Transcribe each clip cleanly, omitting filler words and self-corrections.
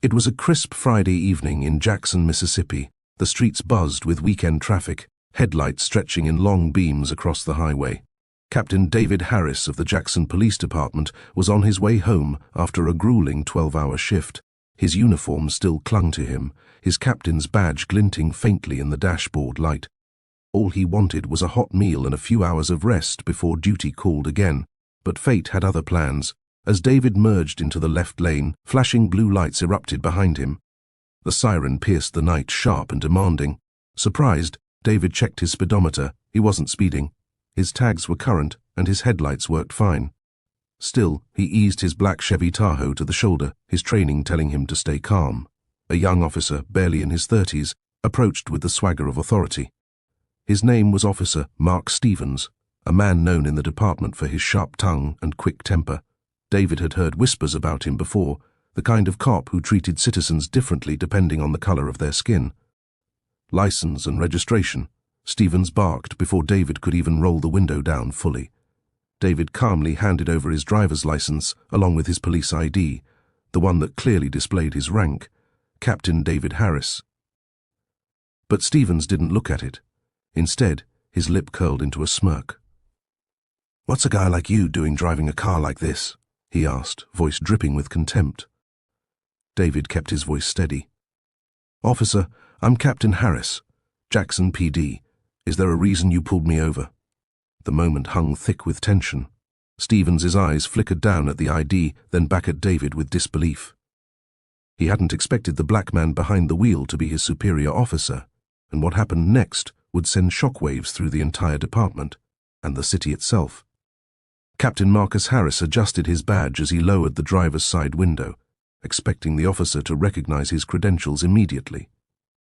It was a crisp Friday evening in Jackson, Mississippi. The streets buzzed with weekend traffic, headlights stretching in long beams across the highway. Captain David Harris of the Jackson Police Department was on his way home after a grueling 12-hour shift. His uniform still clung to him, his captain's badge glinting faintly in the dashboard light. All he wanted was a hot meal and a few hours of rest before duty called again. But fate had other plans. As David merged into the left lane, flashing blue lights erupted behind him. The siren pierced the night, sharp and demanding. Surprised, David checked his speedometer. He wasn't speeding. His tags were current, and his headlights worked fine. Still, he eased his black Chevy Tahoe to the shoulder, his training telling him to stay calm. A young officer, barely in his 30s, approached with the swagger of authority. His name was Officer Mark Stevens, a man known in the department for his sharp tongue and quick temper. David had heard whispers about him before, the kind of cop who treated citizens differently depending on the color of their skin. License and registration. Stevens barked before David could even roll the window down fully. David calmly handed over his driver's license along with his police ID, the one that clearly displayed his rank, Captain David Harris. But Stevens didn't look at it. Instead, his lip curled into a smirk. "What's a guy like you doing driving a car like this?" he asked, voice dripping with contempt. David kept his voice steady. "Officer, I'm Captain Harris, Jackson PD. Is there a reason you pulled me over?" The moment hung thick with tension. Stevens's eyes flickered down at the ID, then back at David with disbelief. He hadn't expected the black man behind the wheel to be his superior officer, and what happened next would send shockwaves through the entire department and the city itself. Captain Marcus Harris adjusted his badge as he lowered the driver's side window, expecting the officer to recognize his credentials immediately.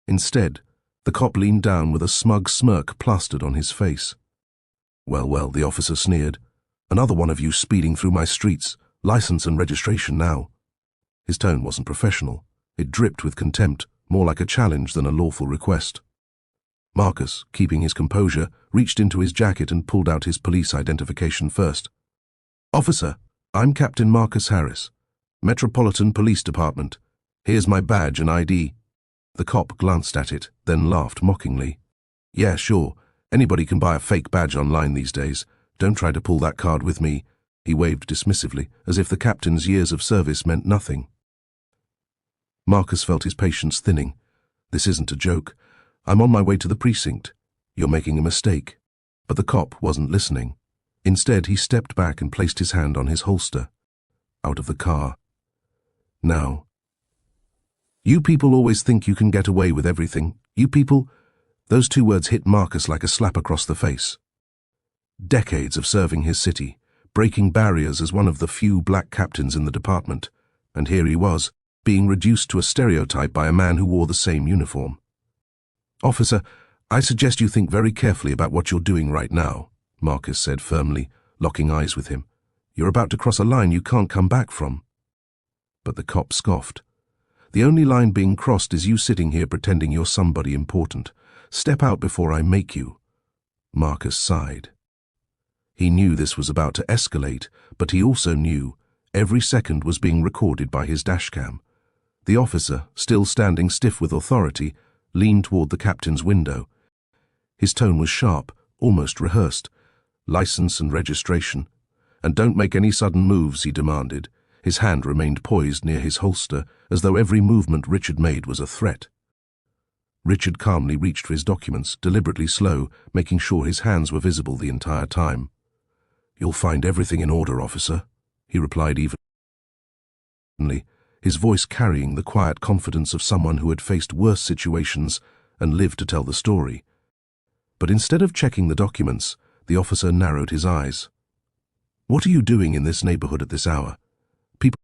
Instead, the cop leaned down with a smug smirk plastered on his face. Well, the officer sneered. "Another one of you speeding through my streets. License and registration now." His tone wasn't professional. It dripped with contempt, more like a challenge than a lawful request. Marcus, keeping his composure, reached into his jacket and pulled out his police identification first. "Officer, I'm Captain Marcus Harris, Metropolitan Police Department. Here's my badge and ID." The cop glanced at it, then laughed mockingly. "Yeah, sure. Anybody can buy a fake badge online these days. Don't try to pull that card with me." He waved dismissively, as if the captain's years of service meant nothing. Marcus felt his patience thinning. "This isn't a joke. I'm on my way to the precinct. You're making a mistake." But the cop wasn't listening. Instead, he stepped back and placed his hand on his holster. Out of the car. "Now. You people always think you can get away with everything. You people..." Those two words hit Marcus like a slap across the face. Decades of serving his city, breaking barriers as one of the few black captains in the department, and here he was, being reduced to a stereotype by a man who wore the same uniform. "Officer, I suggest you think very carefully about what you're doing right now," Marcus said firmly, locking eyes with him. "You're about to cross a line you can't come back from." But the cop scoffed. "The only line being crossed is you sitting here pretending you're somebody important. Step out before I make you." Marcus sighed. He knew this was about to escalate, but he also knew every second was being recorded by his dashcam. The officer, still standing stiff with authority, leaned toward the captain's window. His tone was sharp, almost rehearsed. "License and registration. And don't make any sudden moves," he demanded. His hand remained poised near his holster, as though every movement Richard made was a threat. Richard calmly reached for his documents, deliberately slow, making sure his hands were visible the entire time. "You'll find everything in order, officer," he replied evenly, his voice carrying the quiet confidence of someone who had faced worse situations and lived to tell the story. But instead of checking the documents, the officer narrowed his eyes. "What are you doing in this neighborhood at this hour? People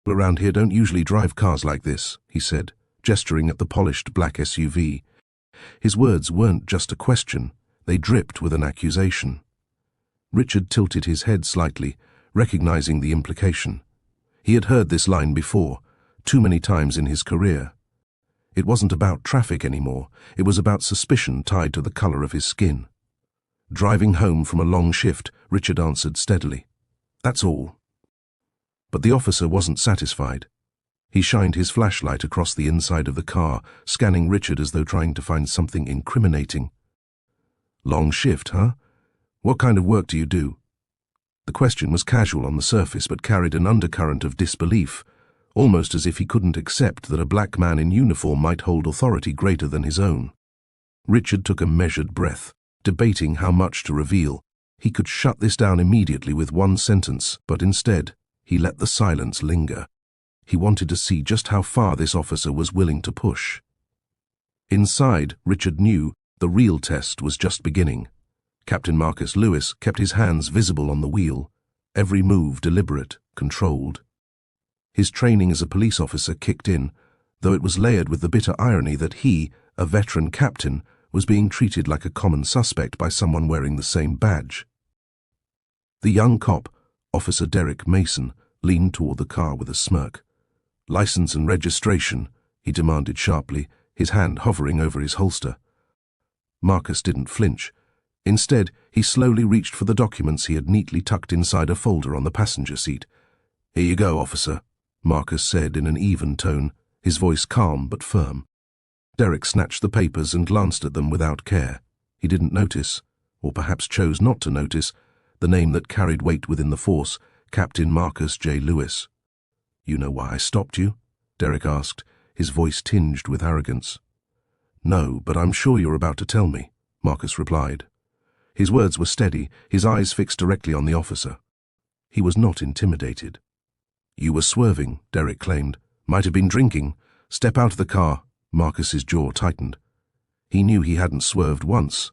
around here don't usually drive cars like this," he said, gesturing at the polished black SUV. His words weren't just a question, they dripped with an accusation. Richard tilted his head slightly, recognizing the implication. He had heard this line before, too many times in his career. It wasn't about traffic anymore, it was about suspicion tied to the color of his skin. Driving home from a long shift, Richard answered steadily. "That's all." But the officer wasn't satisfied. He shined his flashlight across the inside of the car, scanning Richard as though trying to find something incriminating. "Long shift, huh? What kind of work do you do?" The question was casual on the surface but carried an undercurrent of disbelief, almost as if he couldn't accept that a black man in uniform might hold authority greater than his own. Richard took a measured breath, debating how much to reveal. He could shut this down immediately with one sentence, but instead, he let the silence linger. He wanted to see just how far this officer was willing to push. Inside, Richard knew the real test was just beginning. Captain Marcus Lewis kept his hands visible on the wheel, every move deliberate, controlled. His training as a police officer kicked in, though it was layered with the bitter irony that he, a veteran captain, was being treated like a common suspect by someone wearing the same badge. The young cop, Officer Derek Mason, leaned toward the car with a smirk. "License and registration," he demanded sharply, his hand hovering over his holster. Marcus didn't flinch. Instead, he slowly reached for the documents he had neatly tucked inside a folder on the passenger seat. "Here you go, officer," Marcus said in an even tone, his voice calm but firm. Derek snatched the papers and glanced at them without care. He didn't notice, or perhaps chose not to notice, the name that carried weight within the force, Captain Marcus J. Lewis. "You know why I stopped you?" Derek asked, his voice tinged with arrogance. "No, but I'm sure you're about to tell me," Marcus replied. His words were steady, his eyes fixed directly on the officer. He was not intimidated. "You were swerving," Derek claimed. "Might have been drinking. Step out of the car." Marcus's jaw tightened. He knew he hadn't swerved once.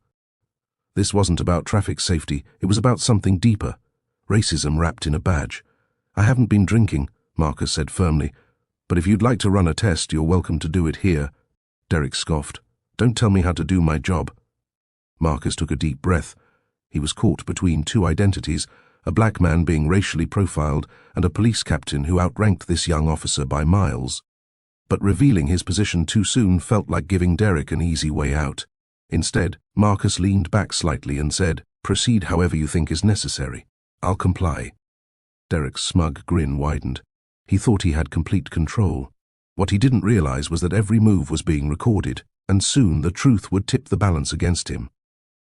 This wasn't about traffic safety, it was about something deeper. Racism wrapped in a badge. "I haven't been drinking," Marcus said firmly. "But if you'd like to run a test, you're welcome to do it here." Derek scoffed. "Don't tell me how to do my job." Marcus took a deep breath. He was caught between two identities, a black man being racially profiled and a police captain who outranked this young officer by miles. But revealing his position too soon felt like giving Derek an easy way out. Instead, Marcus leaned back slightly and said, "Proceed however you think is necessary. I'll comply." Derek's smug grin widened. He thought he had complete control. What he didn't realize was that every move was being recorded, and soon the truth would tip the balance against him.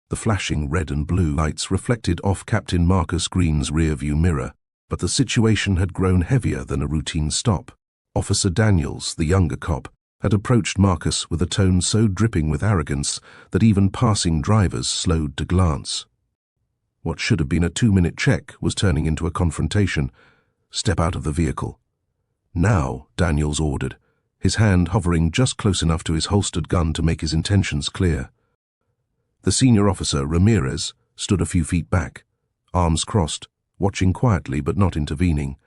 The flashing red and blue lights reflected off Captain Marcus Green's rearview mirror, but the situation had grown heavier than a routine stop. Officer Daniels, the younger cop, had approached Marcus with a tone so dripping with arrogance that even passing drivers slowed to glance. What should have been a 2-minute check was turning into a confrontation. "Step out of the vehicle." "Now," Daniels ordered, his hand hovering just close enough to his holstered gun to make his intentions clear. The senior officer, Ramirez, stood a few feet back, arms crossed, watching quietly but not intervening.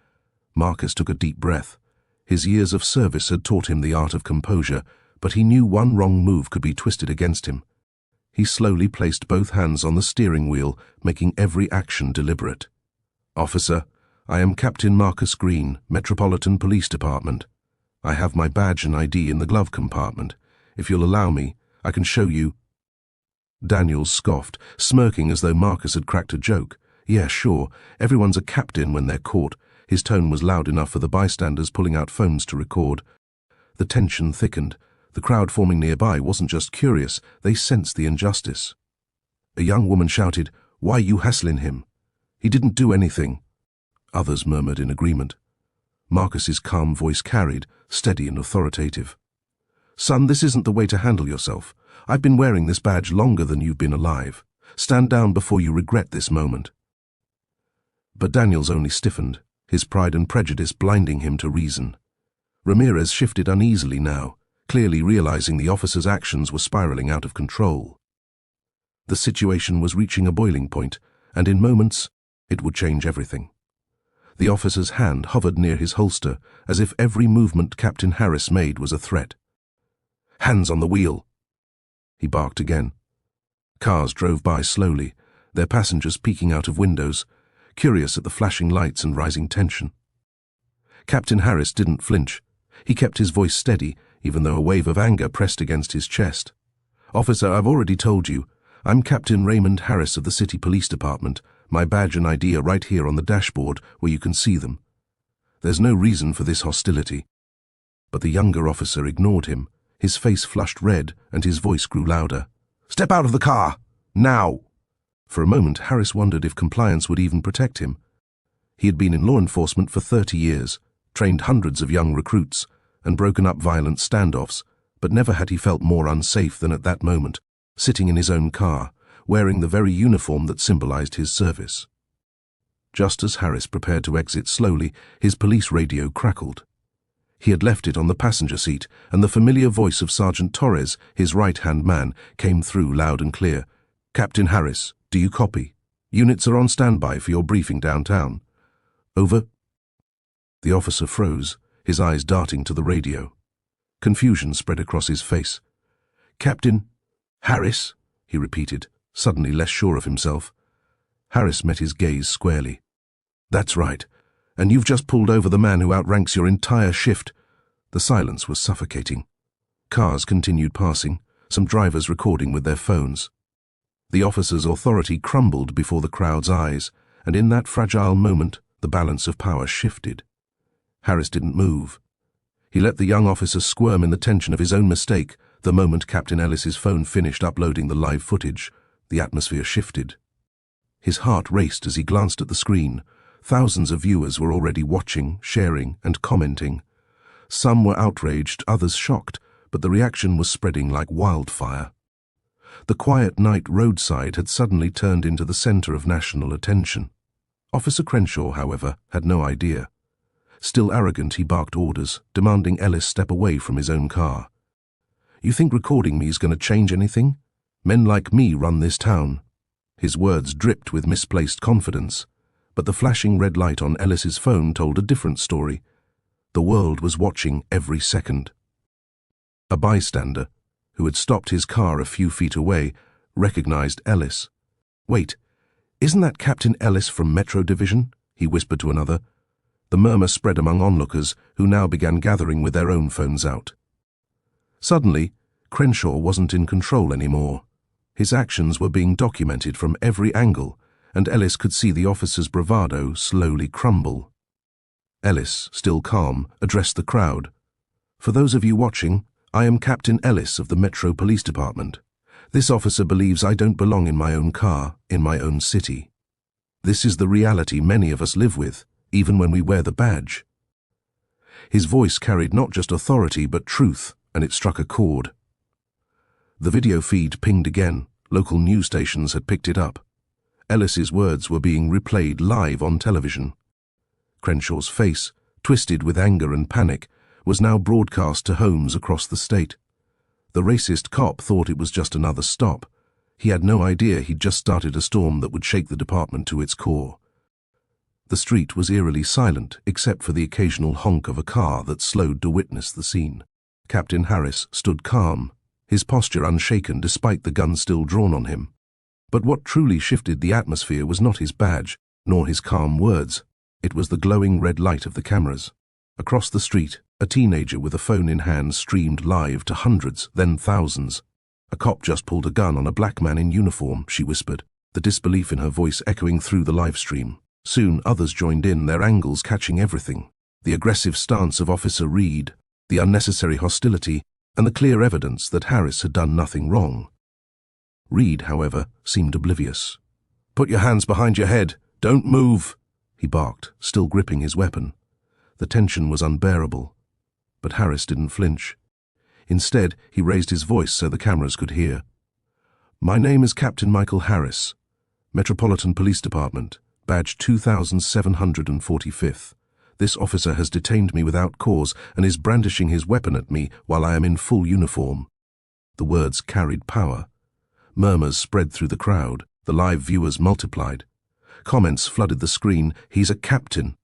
Marcus took a deep breath. His years of service had taught him the art of composure, but he knew one wrong move could be twisted against him. He slowly placed both hands on the steering wheel, making every action deliberate. "Officer, I am Captain Marcus Green, Metropolitan Police Department. I have my badge and ID in the glove compartment. If you'll allow me, I can show you." Daniels scoffed, smirking as though Marcus had cracked a joke. "Yeah, sure, everyone's a captain when they're caught." His tone was loud enough for the bystanders pulling out phones to record. The tension thickened. The crowd forming nearby wasn't just curious, they sensed the injustice. A young woman shouted, "Why you hassling him? He didn't do anything." Others murmured in agreement. Marcus's calm voice carried, steady and authoritative. "Son, this isn't the way to handle yourself. I've been wearing this badge longer than you've been alive. Stand down before you regret this moment." But Daniels only stiffened, his pride and prejudice blinding him to reason. Ramirez shifted uneasily now, clearly realizing the officer's actions were spiraling out of control. The situation was reaching a boiling point, and in moments, it would change everything. The officer's hand hovered near his holster, as if every movement Captain Harris made was a threat. "Hands on the wheel!" He barked again. Cars drove by slowly, their passengers peeking out of windows, curious at the flashing lights and rising tension. Captain Harris didn't flinch. He kept his voice steady, even though a wave of anger pressed against his chest. "Officer, I've already told you. I'm Captain Raymond Harris of the City Police Department. My badge and ID are right here on the dashboard where you can see them. There's no reason for this hostility." But the younger officer ignored him. His face flushed red and his voice grew louder. "Step out of the car! Now!" For a moment, Harris wondered if compliance would even protect him. He had been in law enforcement for 30 years, trained hundreds of young recruits, and broken up violent standoffs, but never had he felt more unsafe than at that moment, sitting in his own car, wearing the very uniform that symbolized his service. Just as Harris prepared to exit slowly, his police radio crackled. He had left it on the passenger seat, and the familiar voice of Sergeant Torres, his right-hand man, came through loud and clear. "Captain Harris, do you copy? Units are on standby for your briefing downtown." "Over." The officer froze, his eyes darting to the radio. Confusion spread across his face. "Captain Harris?" he repeated, suddenly less sure of himself. Harris met his gaze squarely. "That's right. And you've just pulled over the man who outranks your entire shift." The silence was suffocating. Cars continued passing, some drivers recording with their phones. The officer's authority crumbled before the crowd's eyes, and in that fragile moment, the balance of power shifted. Harris didn't move. He let the young officer squirm in the tension of his own mistake. The moment Captain Ellis's phone finished uploading the live footage, the atmosphere shifted. His heart raced as he glanced at the screen. Thousands of viewers were already watching, sharing, and commenting. Some were outraged, others shocked, but the reaction was spreading like wildfire. The quiet night roadside had suddenly turned into the center of national attention. Officer Crenshaw, however, had no idea. Still arrogant, he barked orders, demanding Ellis step away from his own car. "You think recording me is going to change anything? Men like me run this town." His words dripped with misplaced confidence, but the flashing red light on Ellis's phone told a different story. The world was watching every second. A bystander, who had stopped his car a few feet away, recognized Ellis. "Wait, isn't that Captain Ellis from Metro Division?" he whispered to another. The murmur spread among onlookers, who now began gathering with their own phones out. Suddenly, Crenshaw wasn't in control anymore. His actions were being documented from every angle, and Ellis could see the officer's bravado slowly crumble. Ellis, still calm, addressed the crowd. "For those of you watching, I am Captain Ellis of the Metro Police Department. This officer believes I don't belong in my own car, in my own city. This is the reality many of us live with, even when we wear the badge." His voice carried not just authority but truth, and it struck a chord. The video feed pinged again. Local news stations had picked it up. Ellis's words were being replayed live on television. Crenshaw's face, twisted with anger and panic, was now broadcast to homes across the state. The racist cop thought it was just another stop. He had no idea he'd just started a storm that would shake the department to its core. The street was eerily silent, except for the occasional honk of a car that slowed to witness the scene. Captain Harris stood calm, his posture unshaken despite the gun still drawn on him. But what truly shifted the atmosphere was not his badge, nor his calm words. It was the glowing red light of the cameras. Across the street, a teenager with a phone in hand streamed live to hundreds, then thousands. "A cop just pulled a gun on a black man in uniform," she whispered, the disbelief in her voice echoing through the live stream. Soon others joined in, their angles catching everything. The aggressive stance of Officer Reed, the unnecessary hostility, and the clear evidence that Harris had done nothing wrong. Reed, however, seemed oblivious. "Put your hands behind your head. Don't move," he barked, still gripping his weapon. The tension was unbearable. But Harris didn't flinch. Instead, he raised his voice so the cameras could hear. "My name is Captain Michael Harris, Metropolitan Police Department, badge 2745th. This officer has detained me without cause and is brandishing his weapon at me while I am in full uniform." The words carried power. Murmurs spread through the crowd. The live viewers multiplied. Comments flooded the screen. "He's a captain.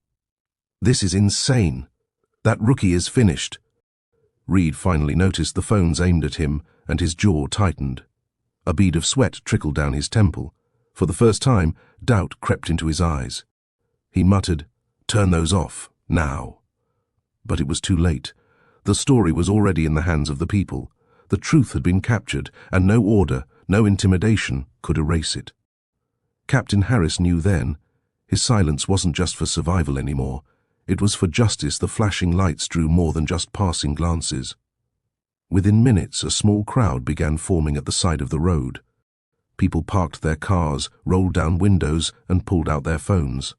This is insane. That rookie is finished." Reed finally noticed the phones aimed at him, and his jaw tightened. A bead of sweat trickled down his temple. For the first time, doubt crept into his eyes. He muttered, "Turn those off, now." But it was too late. The story was already in the hands of the people. The truth had been captured, and no order, no intimidation could erase it. Captain Harris knew then. His silence wasn't just for survival anymore. It was for justice the flashing lights drew more than just passing glances. Within minutes, a small crowd began forming at the side of the road. People parked their cars, rolled down windows, and pulled out their phones.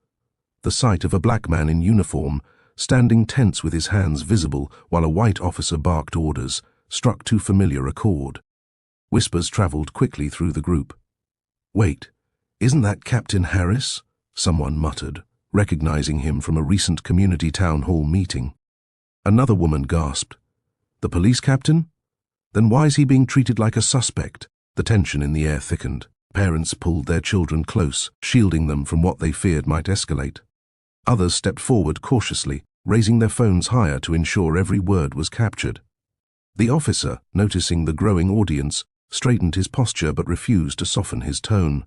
The sight of a black man in uniform, standing tense with his hands visible while a white officer barked orders, struck too familiar a chord. Whispers travelled quickly through the group. "Wait, isn't that Captain Harris?" someone muttered, recognizing him from a recent community town hall meeting. Another woman gasped. "The police captain? Then why is he being treated like a suspect?" The tension in the air thickened. Parents pulled their children close, shielding them from what they feared might escalate. Others stepped forward cautiously, raising their phones higher to ensure every word was captured. The officer, noticing the growing audience, straightened his posture but refused to soften his tone.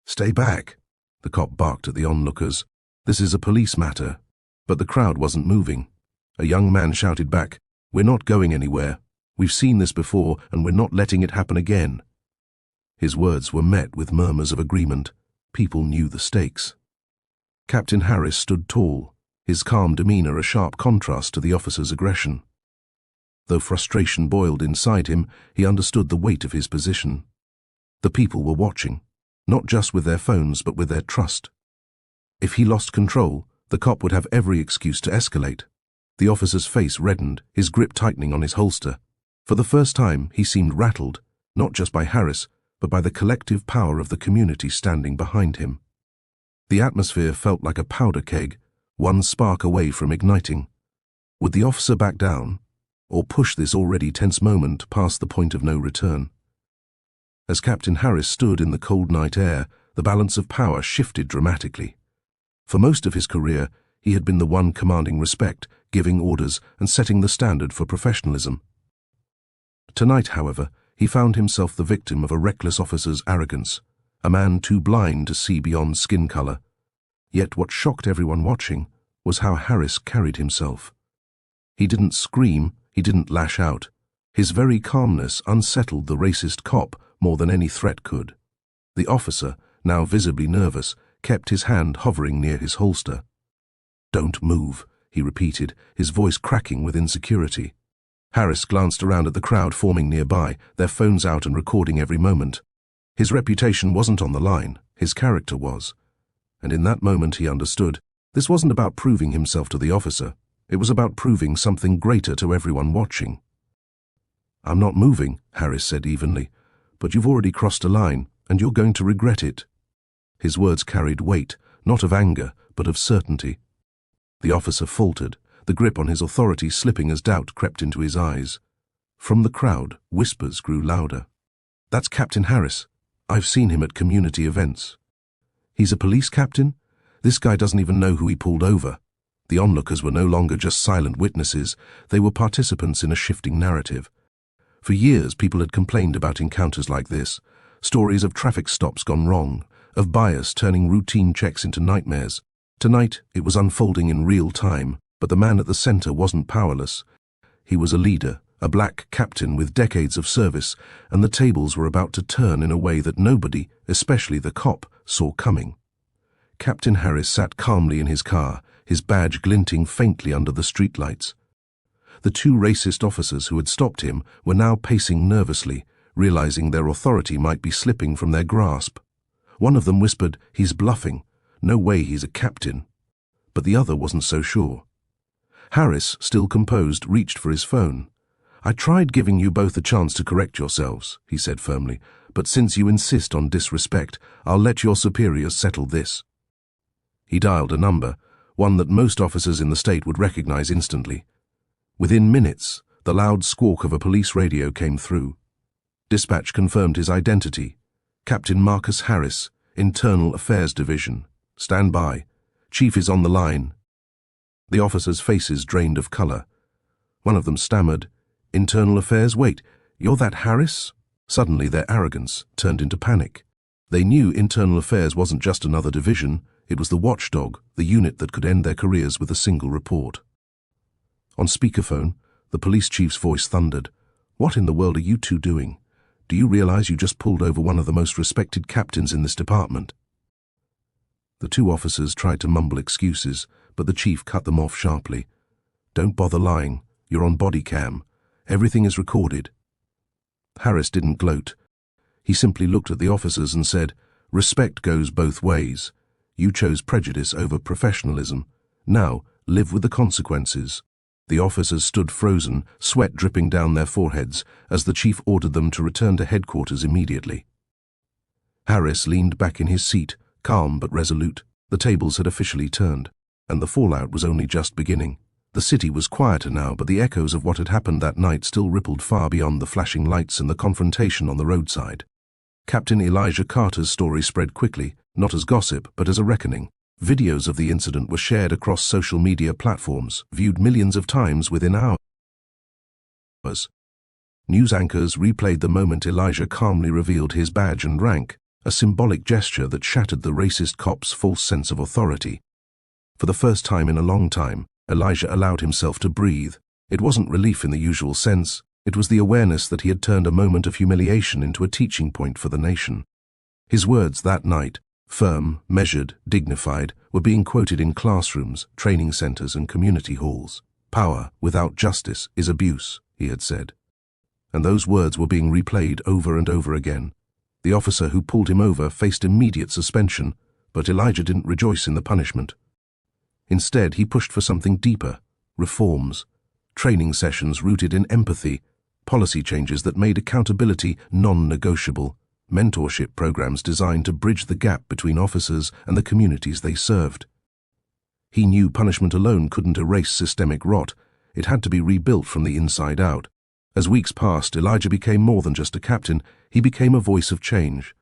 "Stay back," the cop barked at the onlookers. "This is a police matter." But the crowd wasn't moving. A young man shouted back, "We're not going anywhere. We've seen this before, and we're not letting it happen again." His words were met with murmurs of agreement. People knew the stakes. Captain Harris stood tall, his calm demeanor a sharp contrast to the officer's aggression. Though frustration boiled inside him, he understood the weight of his position. The people were watching, not just with their phones but with their trust. If he lost control, the cop would have every excuse to escalate. The officer's face reddened, his grip tightening on his holster. For the first time, he seemed rattled, not just by Harris, but by the collective power of the community standing behind him. The atmosphere felt like a powder keg, one spark away from igniting. Would the officer back down, or push this already tense moment past the point of no return? As Captain Harris stood in the cold night air, the balance of power shifted dramatically. For most of his career, he had been the one commanding respect, giving orders, and setting the standard for professionalism. Tonight, however, he found himself the victim of a reckless officer's arrogance, a man too blind to see beyond skin color. Yet what shocked everyone watching was how Harris carried himself. He didn't scream, he didn't lash out. His very calmness unsettled the racist cop more than any threat could. The officer, now visibly nervous, kept his hand hovering near his holster. "Don't move," he repeated, his voice cracking with insecurity. Harris glanced around at the crowd forming nearby, their phones out and recording every moment. His reputation wasn't on the line, his character was. And in that moment he understood, this wasn't about proving himself to the officer, it was about proving something greater to everyone watching. "I'm not moving," Harris said evenly, "but you've already crossed a line, and you're going to regret it." His words carried weight, not of anger, but of certainty. The officer faltered, the grip on his authority slipping as doubt crept into his eyes. From the crowd, whispers grew louder. "That's Captain Harris. I've seen him at community events." "He's a police captain? This guy doesn't even know who he pulled over." The onlookers were no longer just silent witnesses, they were participants in a shifting narrative. For years, people had complained about encounters like this, stories of traffic stops gone wrong, of bias turning routine checks into nightmares. Tonight, it was unfolding in real time, but the man at the center wasn't powerless. He was a leader, a black captain with decades of service, and the tables were about to turn in a way that nobody, especially the cop, saw coming. Captain Harris sat calmly in his car, his badge glinting faintly under the streetlights. The two racist officers who had stopped him were now pacing nervously, realizing their authority might be slipping from their grasp. One of them whispered, "He's bluffing. No way he's a captain." But the other wasn't so sure. Harris, still composed, reached for his phone. "I tried giving you both a chance to correct yourselves," he said firmly, "but since you insist on disrespect, I'll let your superiors settle this." He dialed a number, one that most officers in the state would recognize instantly. Within minutes, the loud squawk of a police radio came through. Dispatch confirmed his identity. Captain Marcus Harris, Internal Affairs Division. "Stand by. Chief is on the line." The officers' faces drained of color. One of them stammered, "Internal Affairs? Wait, you're that Harris?" Suddenly their arrogance turned into panic. They knew Internal Affairs wasn't just another division, it was the watchdog, the unit that could end their careers with a single report. On speakerphone, the police chief's voice thundered, "What in the world are you two doing? Do you realize you just pulled over one of the most respected captains in this department?" The two officers tried to mumble excuses, but the chief cut them off sharply. "Don't bother lying. You're on body cam. Everything is recorded." Harris didn't gloat. He simply looked at the officers and said, "Respect goes both ways. You chose prejudice over professionalism. Now, live with the consequences." The officers stood frozen, sweat dripping down their foreheads, as the chief ordered them to return to headquarters immediately. Harris leaned back in his seat, calm but resolute. The tables had officially turned, and the fallout was only just beginning. The city was quieter now, but the echoes of what had happened that night still rippled far beyond the flashing lights and the confrontation on the roadside. Captain Elijah Carter's story spread quickly, not as gossip, but as a reckoning. Videos of the incident were shared across social media platforms, viewed millions of times within hours. News anchors replayed the moment Elijah calmly revealed his badge and rank, a symbolic gesture that shattered the racist cop's false sense of authority. For the first time in a long time, Elijah allowed himself to breathe. It wasn't relief in the usual sense. It was the awareness that he had turned a moment of humiliation into a teaching point for the nation. His words that night, firm, measured, dignified, were being quoted in classrooms, training centers, and community halls. "Power without justice is abuse," he had said. And those words were being replayed over and over again. The officer who pulled him over faced immediate suspension, but Elijah didn't rejoice in the punishment. Instead, he pushed for something deeper: reforms, training sessions rooted in empathy, policy changes that made accountability non-negotiable, mentorship programs designed to bridge the gap between officers and the communities they served. He knew punishment alone couldn't erase systemic rot. It had to be rebuilt from the inside out. As weeks passed, Elijah became more than just a captain. He became a voice of change.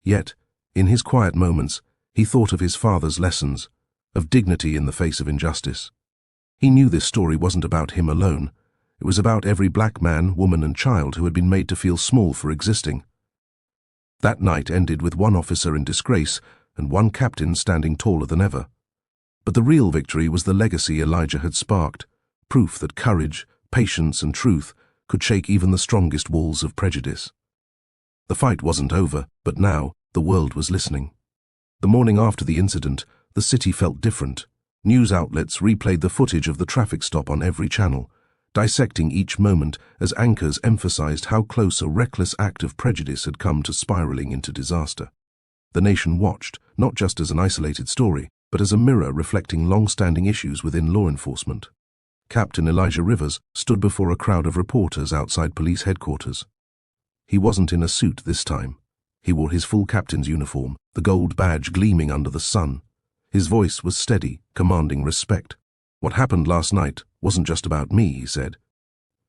Yet, in his quiet moments, he thought of his father's lessons, of dignity in the face of injustice. He knew this story wasn't about him alone. It was about every black man, woman, and child who had been made to feel small for existing. That night ended with one officer in disgrace and one captain standing taller than ever. But the real victory was the legacy Elijah had sparked, proof that courage, patience, and truth could shake even the strongest walls of prejudice. The fight wasn't over, but now the world was listening. The morning after the incident, the city felt different. News outlets replayed the footage of the traffic stop on every channel, dissecting each moment as anchors emphasized how close a reckless act of prejudice had come to spiraling into disaster. The nation watched, not just as an isolated story, but as a mirror reflecting long-standing issues within law enforcement. Captain Elijah Rivers stood before a crowd of reporters outside police headquarters. He wasn't in a suit this time. He wore his full captain's uniform, the gold badge gleaming under the sun. His voice was steady, commanding respect. "What happened last night wasn't just about me," he said.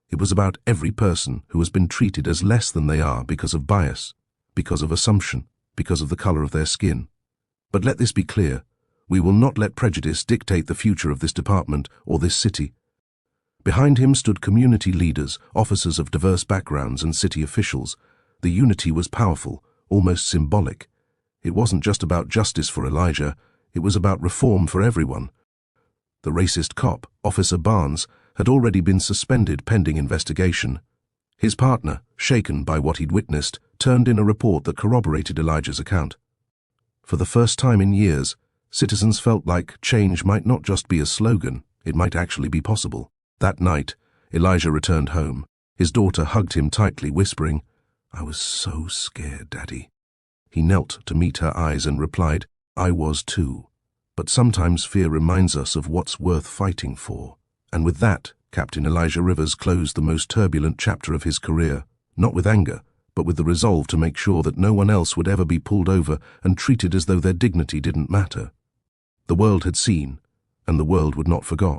"It was about every person who has been treated as less than they are because of bias, because of assumption, because of the color of their skin. But let this be clear, we will not let prejudice dictate the future of this department or this city." Behind him stood community leaders, officers of diverse backgrounds, and city officials. The unity was powerful, almost symbolic. It wasn't just about justice for Elijah, it was about reform for everyone. The racist cop, Officer Barnes, had already been suspended pending investigation. His partner, shaken by what he'd witnessed, turned in a report that corroborated Elijah's account. For the first time in years, citizens felt like change might not just be a slogan, it might actually be possible. That night, Elijah returned home. His daughter hugged him tightly, whispering, "I was so scared, Daddy." He knelt to meet her eyes and replied, "I was too. But sometimes fear reminds us of what's worth fighting for." And with that, Captain Elijah Rivers closed the most turbulent chapter of his career, not with anger, but with the resolve to make sure that no one else would ever be pulled over and treated as though their dignity didn't matter. The world had seen, and the world would not forget.